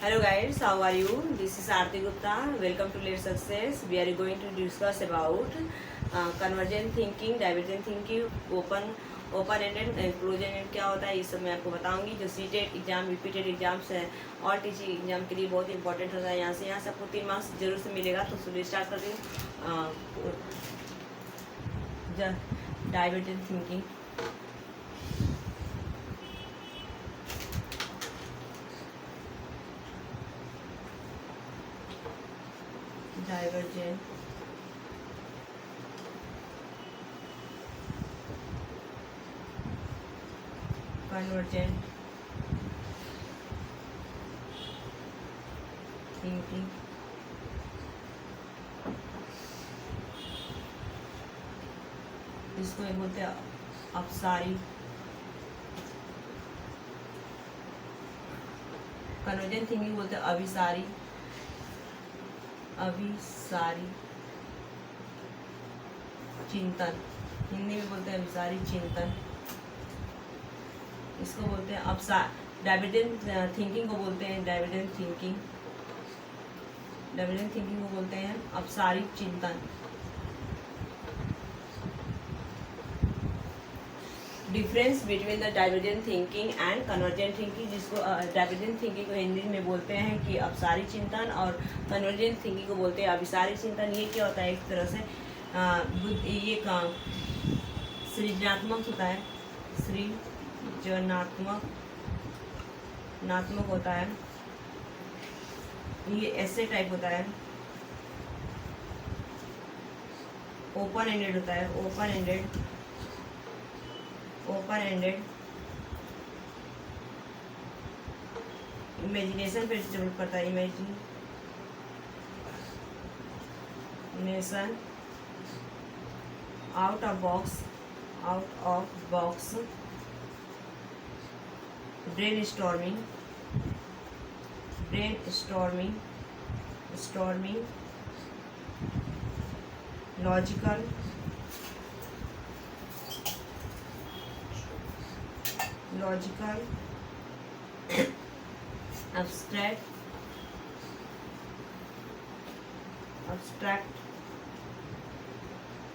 Hello guys, how are you? This is Aarti Gupta. Welcome to Let's Success. We are going to discuss about convergent thinking, divergent thinking, open-ended and closed-ended क्या होता है ये सब मैं आपको बताऊंगी। जो सीटेट एग्जाम, रिपीटेड एग्जाम्स हैं और टीचिंग एग्जाम के लिए बहुत इंपॉर्टेंट होता है। यहाँ से आपको 3 मार्क्स जरूर से मिलेगा। तो सुबह स्टार्ट करती हूँ। Divergent thinking, divergent convergent thinking, इसको एक बोलते हैं अपसारी। कन्वर्जेंट थिंकिंग बोलते हैं अभिसारी, अभिसारी चिंतन, हिंदी में बोलते हैं अभिसारी चिंतन। इसको बोलते हैं अपसार। डाइवर्जेंट थिंकिंग को बोलते हैं डाइवर्जेंट थिंकिंग, डाइवर्जेंट थिंकिंग को बोलते हैं अपसारी चिंतन। Difference between the divergent thinking and convergent thinking, जिसको डाइवर्जेंट थिंकिंग को हिंदी में बोलते हैं कि अपसारी चिंतन और कन्वर्जेंट थिंकिंग को बोलते हैं अभिसारी चिंतन। ये क्या होता है? एक तरह से ये सृजनात्मक होता है, नात्मक होता है। ये ऐसे टाइप होता है। ओपन एंडेड होता है, ओपन एंडेड इमेजिनेशन पे जरूरत पड़ता है। Imagination, out of box, brain storming, logical, abstract।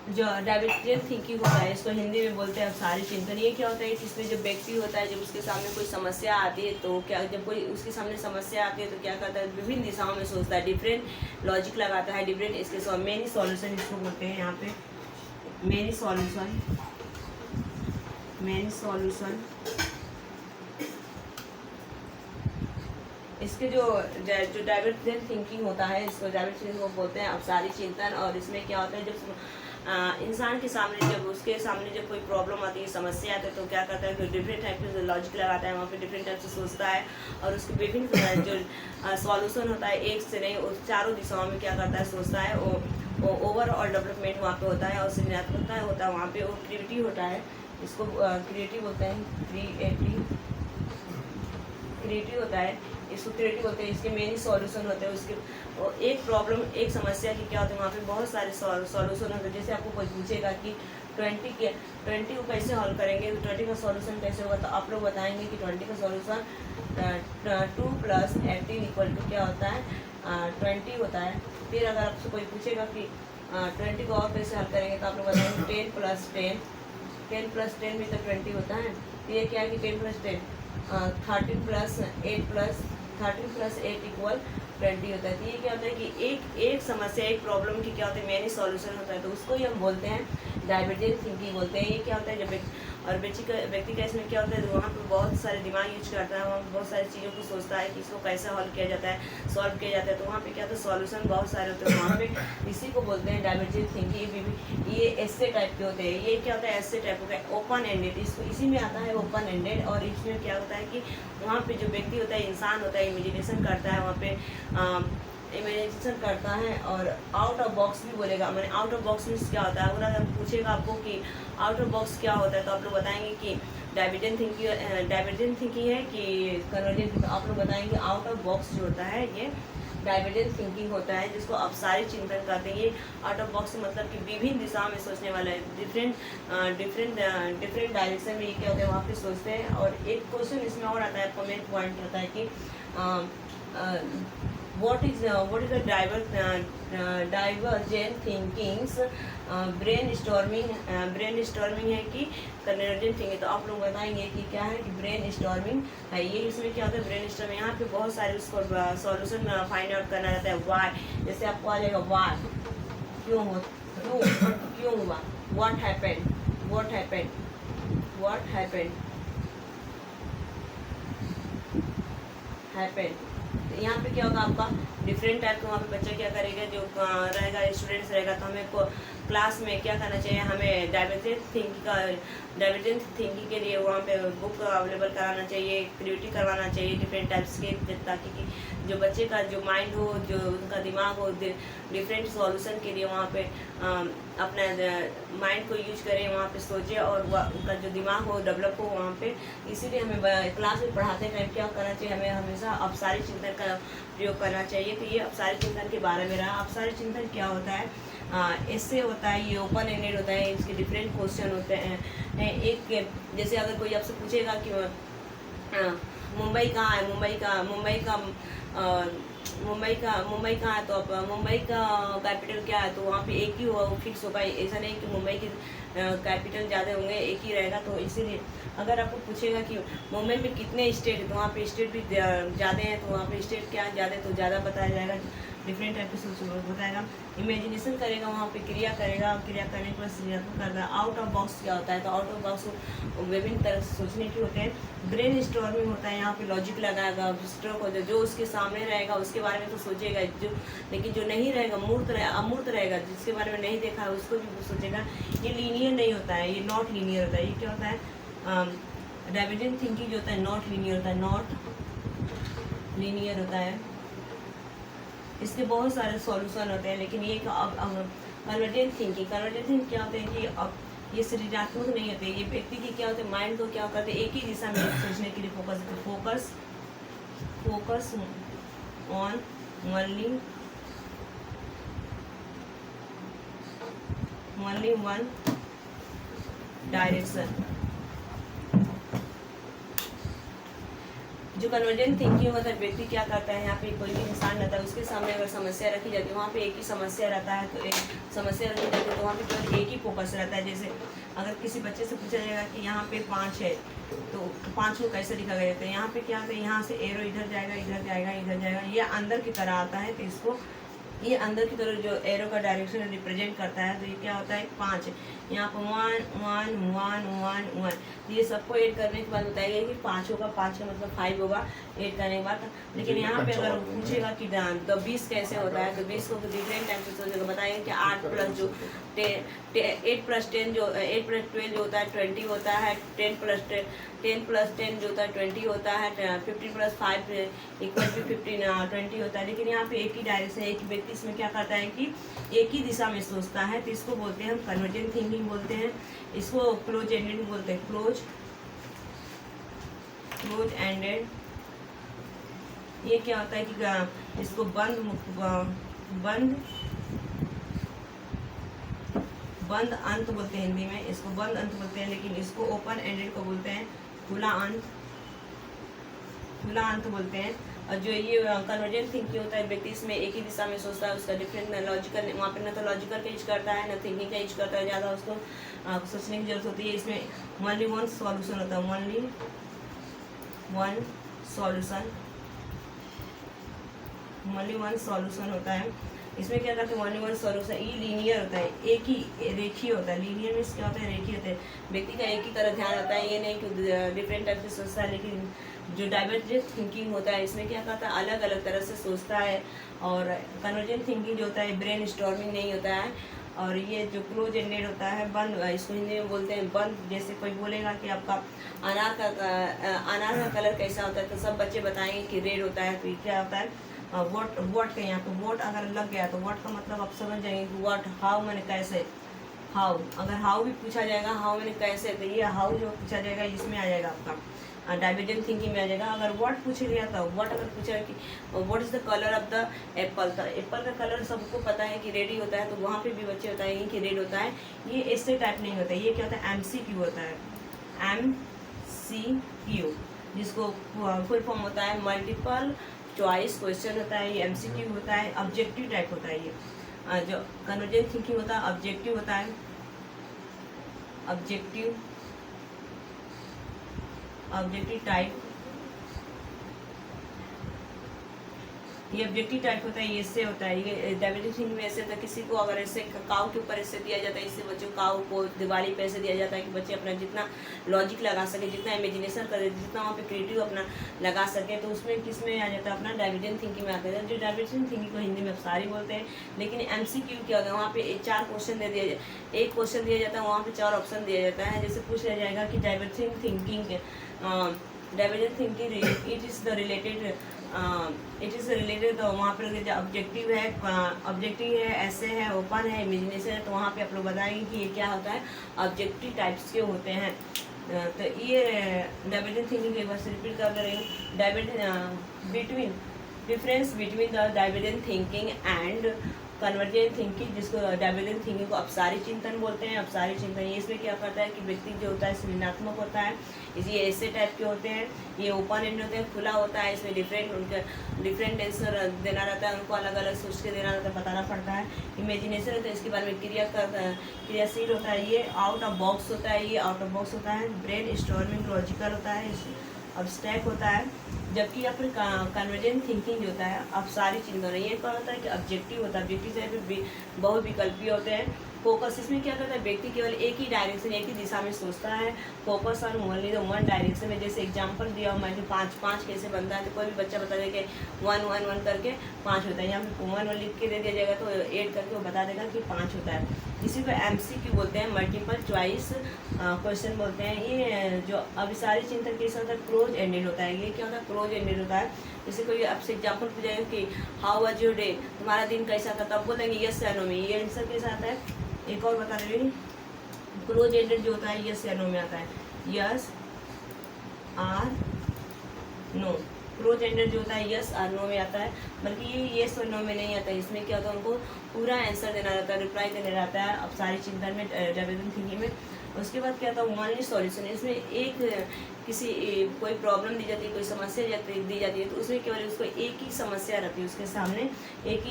जो डाइवर्जेंट थिंकिंग होता है इसको हिंदी में बोलते हैं अपसारी चिंतन। ये क्या होता है कि इसमें जब व्यक्ति होता है, जब उसके सामने कोई समस्या आती है तो क्या, जब कोई उसके सामने समस्या आती है तो क्या करता है? विभिन्न दिशाओं में सोचता है, डिफरेंट लॉजिक लगाता है, डिफरेंट इसके मेनी सॉल्यूशन इसको बोलते हैं। यहाँ पे मेनी सॉल्यूशन इसके जो डाइवर्जेंट थिंकिंग होता है, इसको डाइवर्जेंट थिंकिंग बोलते हैं अपसारी चिंतन। और इसमें क्या होता है? जब इंसान के सामने, जब उसके सामने जब कोई प्रॉब्लम आती है, समस्या आती है, तो क्या करता है कि डिफरेंट टाइप के लॉजिक लगाता है, वहाँ पे डिफरेंट टाइप से सोचता है और उसके विभिन्न जो सॉल्यूशन होता है, एक से नहीं उस चारों दिशाओं में क्या करता है? सोचता है। वो ओवरऑल डेवलपमेंट वहाँ पे होता है और सृजनात्मकता होता है वहाँ पे, वो क्रिएटिव होता है। इसको क्रिएटिव बोलते हैं, क्रिएटिव होता है, इसको क्रिएटिव होते हैं। इसके मेनी सॉल्यूशन होते हैं। उसके एक प्रॉब्लम, एक समस्या की क्या होता है? वहाँ पे बहुत सारे सॉल्यूशन होते हैं। जैसे आपको कोई पूछेगा कि 20 को कैसे हल करेंगे, तो 20 का सॉल्यूशन कैसे होगा, तो आप लोग बताएंगे कि 20 का सॉल्यूशन 2 + 18 = क्या होता है? 20 होता है। फिर अगर आपसे कोई पूछेगा कि 20 को और कैसे हल करेंगे, तो आप लोग बताएंगे 10 + 10 भी तो 20 होता है। तो ये क्या है कि 10 + 10 13 + 8 = 20 होता है। तो ये क्या होता है कि एक समस्या, एक प्रॉब्लम की क्या होता है? मेनी सॉल्यूशन होता है। तो उसको ही हम बोलते हैं डाइवर्जेंट थिंकिंग बोलते हैं। ये क्या होता है? जब व्यक्ति का इसमें क्या होता है? वहाँ पर बहुत सारे दिमाग यूज करता है, वहाँ पर बहुत सारी चीज़ों को सोचता है कि इसको कैसे हल किया जाता है, सॉल्व किया जाता है। तो वहाँ पे क्या होता है? सॉल्यूशन बहुत सारे होते हैं वहाँ पे। इसी को बोलते हैं डाइवर्जेंट थिंकिंग। ये ऐसे टाइप के होते हैं। ये क्या होता है? ऐसे टाइप होता है, ओपन एंडेड। इसको इसी में आता है ओपन एंडेड। और इसमें क्या होता है कि वहाँ पे जो व्यक्ति होता है, इंसान होता है, इमेजिनेशन करता है वहाँ पे, इमेजिनेशन करता है। और आउट ऑफ बॉक्स भी बोलेगा। मैंने आउट ऑफ बॉक्स मीन्स क्या होता है? अगर पूछेगा आपको कि आउट ऑफ बॉक्स क्या होता है, तो आप लोग बताएंगे कि डाइवर्जेंट थिंकिंग है कि कन्वर्जेंट। आप लोग बताएंगे आउट ऑफ बॉक्स जो होता है ये डाइवर्जेंट थिंकिंग होता है, जिसको अपसारी चिंतन कहते हैं। ये आउट ऑफ बॉक्स मतलब कि विभिन्न दिशाओं में सोचने वाला है, डिफरेंट डायरेक्शन में ये क्या होता है वहाँ पे सोचते हैं। और एक क्वेश्चन इसमें और आता है, आपका मेन पॉइंट होता है कि what is the divergent thinkings, brainstorming है कि convergent thinking। तो आप लोग बताएंगे कि क्या है कि brainstorming है। ये इसमें क्या होता है brainstorming, यहाँ पे बहुत सारे उसको सॉल्यूशन फाइंड आउट करना रहता है। why, जैसे आपको आ जाएगा why, क्यों हुआ, what happened, यहाँ पे क्या होगा आपका डिफरेंट टाइप का। वहाँ पे बच्चा क्या करेगा, जो रहेगा स्टूडेंट्स रहेगा, तो हमें क्लास में क्या करना चाहिए, हमें डाइवर्जेंट थिंकिंग के लिए वहाँ पे बुक अवेलेबल कराना चाहिए, एक्टिविटी करवाना चाहिए डिफरेंट टाइप्स के, ताकि कि जो बच्चे का जो माइंड हो, जो उनका दिमाग हो, डिफरेंट सॉल्यूशन के लिए वहाँ पे अपना माइंड को यूज करें, वहाँ पे सोचे और उनका जो दिमाग हो डेवलप हो वहाँ पे। इसीलिए हमें क्लास में पढ़ाते टाइम क्या करना चाहिए, हमें हमेशा अपसारी चिंतन का प्रयोग करना चाहिए। तो ये अपसारी चिंतन के बारे में रहा। अपसारी चिंतन क्या होता है, इससे होता है, ये ओपन एंडेड होता है, इसके डिफरेंट क्वेश्चन होते हैं। एक जैसे अगर कोई आपसे पूछेगा कि मुंबई कहाँ है, मुंबई कहाँ है, तो आप मुंबई का कैपिटल क्या है, तो वहाँ पे एक ही हुआ, वो फिक्स होगा। ऐसा नहीं कि मुंबई के कैपिटल ज़्यादा होंगे, एक ही रहेगा। तो इसीलिए अगर आपको पूछेगा कि मुंबई में कितने स्टेट है, तो वहाँ पे स्टेट भी ज़्यादा हैं, तो वहाँ पे स्टेट क्या ज़्यादा है, तो ज़्यादा बताया जाएगा, डिफरेंट टाइप के सोच बताएगा। इमेजिनेशन करेगा, वहाँ पे क्रिया करेगा, क्रिया करने के बाद सृजनात्मक करना। आउट ऑफ बॉक्स क्या होता है, तो आउट ऑफ बॉक्स विभिन्न तरह से सोचने के होते हैं। ब्रेन स्टॉर्मिंग होता है, यहाँ पे लॉजिक लगाएगा, स्ट्रोक हो जाए, जो उसके सामने रहेगा उसके बारे में तो सोचेगा, लेकिन जो नहीं रहेगा, अमूर्त रहेगा, जिसके बारे में नहीं देखा है उसको भी सोचेगा। ये लीनियर नहीं होता है, ये नॉट लीनियर होता है। ये क्या होता है, डाइवर्जेंट थिंकिंग जो होता है नॉट लीनियर होता है, इसके बहुत सारे सॉल्यूशन होते हैं। लेकिन ये कन्वर्जेंट थिंकिंग क्या होते हैं कि अब ये सृजनात्मक नहीं होते, ये व्यक्ति की क्या होते हैं, माइंड को क्या करते हैं, एक ही दिशा में सोचने के लिए focus on only one direction. जो कन्वर्जेंट थिंकिंग होता है, व्यक्ति क्या करता है, यहाँ पे कोई भी इंसान रहता है, उसके सामने अगर समस्या रखी जाती है, वहाँ पे एक ही समस्या रहता है, तो एक समस्या रखी जाती है, तो वहाँ पे केवल एक ही फोकस रहता है। जैसे अगर किसी बच्चे से पूछा जाएगा कि यहाँ पे 5 है, तो 5 को कैसे लिखा गया, तो यहाँ पे क्या होता है, यहाँ से एरो इधर जाएगा, ये अंदर की तरह आता है, तो इसको ये अंदर की तरफ जो एरो का डायरेक्शन रिप्रेजेंट करता है, तो ये क्या होता है 5। यहाँ पर 1 ये सबको ऐड करने के बाद बताया गया कि 5 होगा, 5 का मतलब 5 होगा ऐड करने के बाद। लेकिन यहाँ पे अगर पूछेगा कि तो 20 कैसे होता है, तो 20 को डिफरेंट टाइप से सोचेगा। बताएंगे कि 8 प्लस जो 8 प्लस 10 जो 8 प्लस 12 जो होता है 20 होता है, 10 प्लस 10 जो होता है 20 होता है, 15 प्लस 5 इक्वल टू 15 20 होता है। लेकिन यहाँ पे एक ही डायरेक्शन, एक ही व्यक्ति इसमें क्या करता है कि एक ही दिशा में सोचता है, तो इसको बोलते हैं हम कन्वर्जेंट थिंकिंग बोलते हैं। इसको क्लोज एंडेड बोलते हैं, क्लोज एंडेड। ये क्या होता है कि इसको बंद अंत बोलते हैं, हिंदी में इसको बंद अंत बोलते हैं। लेकिन इसको ओपन एंडेड को बोलते हैं खुला अंत बोलते हैं। और जो ये कन्वर्जेंट थिंकिंग होता है, व्यक्ति इसमें एक ही दिशा में सोचता है, उसका डिफरेंट लॉजिकल, वहाँ पे न तो लॉजिकल का यूज करता है, न थिंकिंग का यूज करता है, ज़्यादा उसको सोचने की जरूरत होती है। इसमें ओनली वन सॉल्यूशन होता है, ओनली वन सॉल्यूशन होता है। इसमें क्या करते हैं, ओनली वन सॉल्यूशन। ये लीनियर होता है, एक ही रेखीय होता है। लीनियर मीन्स क्या होता है, रेखीय होता है, व्यक्ति का एक ही तरह ध्यान रहता है, ये नहीं कि डिफरेंट टाइप से सोचता है। लेकिन जो डाइवर्जेंट थिंकिंग होता है, इसमें क्या करता है, अलग अलग तरह से सोचता है। और कन्वर्जेंट थिंकिंग जो होता है ब्रेन स्टॉर्मिंग नहीं होता है। और ये जो क्लोज एंडेड होता है बंद, इसको हिंदी में बोलते हैं बंद। जैसे कोई बोलेगा कि आपका अनार का कलर कैसा होता है, तो सब बच्चे बताएंगे कि रेड होता है। तो ये क्या होता है, वोट का यहाँ पे वोट अगर लग गया, तो वोट का मतलब आप समझ जाएंगे कि वोट, हाउ मैंने कैसे, हाउ अगर हाउ भी पूछा जाएगा, हाउ मैंने कैसे, तो ये हाउ जो पूछा जाएगा इसमें आ जाएगा आपका डाइवर्जेंट थिंकिंग में आ जाएगा। अगर व्हाट पूछ लिया था, व्हाट अगर पूछा कि what is the colour of the Apple, तो एप्पल का कलर सबको पता है कि रेड ही होता है, तो वहाँ पे भी बच्चे बताएंगे कि रेड होता है। ये ऐसे टाइप नहीं होता है, ये क्या होता है, MCQ होता है, MCQ, जिसको फुल फॉर्म होता है मल्टीपल चॉइस क्वेश्चन होता है, ये MCQ होता है, ऑब्जेक्टिव टाइप होता है। ये जो कन्वर्जेंट थिंकिंग होता है ऑब्जेक्टिव होता है, ऑब्जेक्टिव टाइप, ये ऑब्जेक्टिव टाइप होता है, ये इससे होता है। ये डायवर्जेंट थिंकिंग में ऐसे होता है, किसी को अगर ऐसे काऊ के ऊपर ऐसे दिया जाता है, इससे बच्चों काऊ को दिवाली पे ऐसे दिया जाता है कि बच्चे अपना जितना लॉजिक लगा सके, जितना इमेजिनेशन करे, जितना वहाँ पे क्रिएटिव अपना लगा सके, तो उसमें किस में आ जाता है, अपना डायवर्जेंट थिंकिंग में आता है। जो डायवर्जेंट थिंकिंग को हिंदी में अपसारी बोलते हैं। लेकिन MCQ क्या होता है, वहाँ पे 4 क्वेश्चन दे दिया, एक क्वेश्चन दिया जाता है, वहाँ पे 4 ऑप्शन दिया जाता है। जैसे पूछ लिया जाएगा कि divergent thinking it is related, तो वहाँ पर जो ऑब्जेक्टिव है, ऐसे है, ओपन है, इमेजिनेशन है, तो वहाँ पे आप लोग बताएंगे कि ये क्या होता है, ऑब्जेक्टिव टाइप्स के होते हैं। तो ये डायवर्जेंट थिंकिंग एक बार से रिपीट कर रही हूँ। Difference between the divergent thinking and convergent thinking, जिसको डायवर्जेंट थिंकिंग को अपसारी चिंतन बोलते हैं। अपसारी चिंतन ये इसमें क्या करता है कि व्यक्ति जो होता है सृजनात्मक होता है, ये ऐसे टाइप के होते हैं, ये ओपन एंड होते हैं, खुला होता है, इसमें डिफरेंट आंसर देना रहता है, उनको अलग अलग सोच के देना रहता है, बताना पड़ता है। इमेजिनेशन होता है, इसके बारे में क्रियाशील होता है। ये आउट ऑफ बॉक्स होता है, ये आउट ऑफ बॉक्स होता है। ब्रेन स्टॉर्मिंग लॉजिकल होता है, अब्स्ट्रैक्ट होता है। जबकि यहाँ पर कन्वर्जेंट थिंकिंग जो होता है अब सारी चिंतन, ये क्या होता है कि ऑब्जेक्टिव होता है, ऑब्जेक्टिव से बहुविकल्पीय होते हैं। फोकस, इसमें क्या करता है, व्यक्ति केवल एक ही डायरेक्शन, एक ही दिशा में सोचता है। Focus on only the one direction में, जैसे एग्जांपल दिया हूँ मैं, जो 5 कैसे बनता है, तो कोई भी बच्चा बता देगा कि 1 1 1 करके 5 होता है। यहाँ पे 1 1 लिख के दे दिया जाएगा तो 8 करके वो बता देगा कि 5 होता है। इसी को MCQ बोलते हैं, मल्टीपल चॉइस क्वेश्चन बोलते हैं। ये जो अभिसारी चिंतन के साथ क्लोज एंडेड होता है। ये क्या होता है, क्लोज एंडेड होता है। जैसे कोई आपसे एग्जाम्पल पूछेगा कि हाउ वाज योर डे, तुम्हारा दिन कैसा था, तब बोलेंगे यस या नो में, ये आंसर के साथ है। एक और बता देंगे, क्लोज एंडेड जो होता है यस या नो में आता है, yes or no. Close ended जो होता है यस और नो में आता है, बल्कि ये यस और नो में नहीं आता है। इसमें क्या होता है, उनको पूरा आंसर देना रहता है, रिप्लाई देना रहता है अब सारी चिंतन में, डायवर्जेंट थिंकिंग में। उसके बाद क्या होता है, ओनली सॉल्यूशन, इसमें एक किसी कोई प्रॉब्लम दी जाती है, कोई समस्या दी जाती है, तो उसमें केवल उसको एक ही समस्या रहती है, उसके सामने एक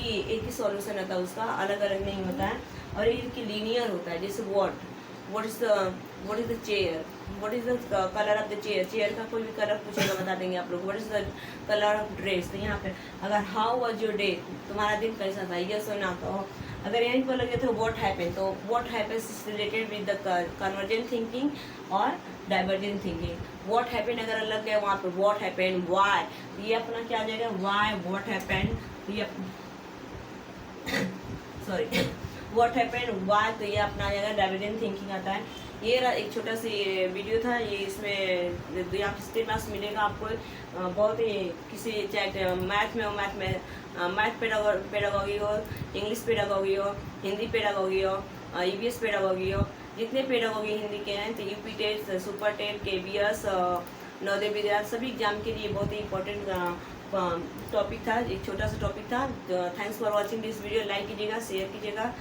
ही सॉल्यूशन रहता है, उसका अलग अलग नहीं होता है। और ये कि लीनियर होता है। जैसे what is the chair, what is the colour of the chair, chair का कोई भी कलर पूछेगा बता देंगे आप लोग। What is the colour of dress, तो यहाँ पे अगर हाउ वाज योर डे, तुम्हारा दिन कैसा था, यस और नो। तो अगर यहीं पर लगे तो व्हाट हैपेंड, तो what happens is related with the convergent thinking और डायवर्जेंट थिंकिंग। व्हाट हैपेंड अगर लग गया वहाँ पे व्हाट हैपेंड, व्हाई, ये अपना क्या आ जाएगा, व्हाई व्हाट हैपेंड, ये सॉरी व्हाट हैपेंड व्हाई, तो ये अपना आ जाएगा डायवर्जेंट थिंकिंग आता है। ये एक छोटा सा वीडियो था, ये इसमें यहाँ स्टेप क्लास मिलेगा आपको। बहुत ही किसी चाहे मैथ में हो, मैथ पेडागोगी हो, इंग्लिश पेडागोगी हो, हिंदी पेडागोगी हो, EVS पेडागोगी हो, जितने पेडागोगी हिंदी के हैं, तो UP TET, super TET, KBS, Navodaya Vidyalaya, सभी एग्जाम के लिए बहुत ही इंपॉर्टेंट टॉपिक था, एक छोटा सा टॉपिक था। Thanks for watching this video. Like कीजिएगा, शेयर कीजिएगा,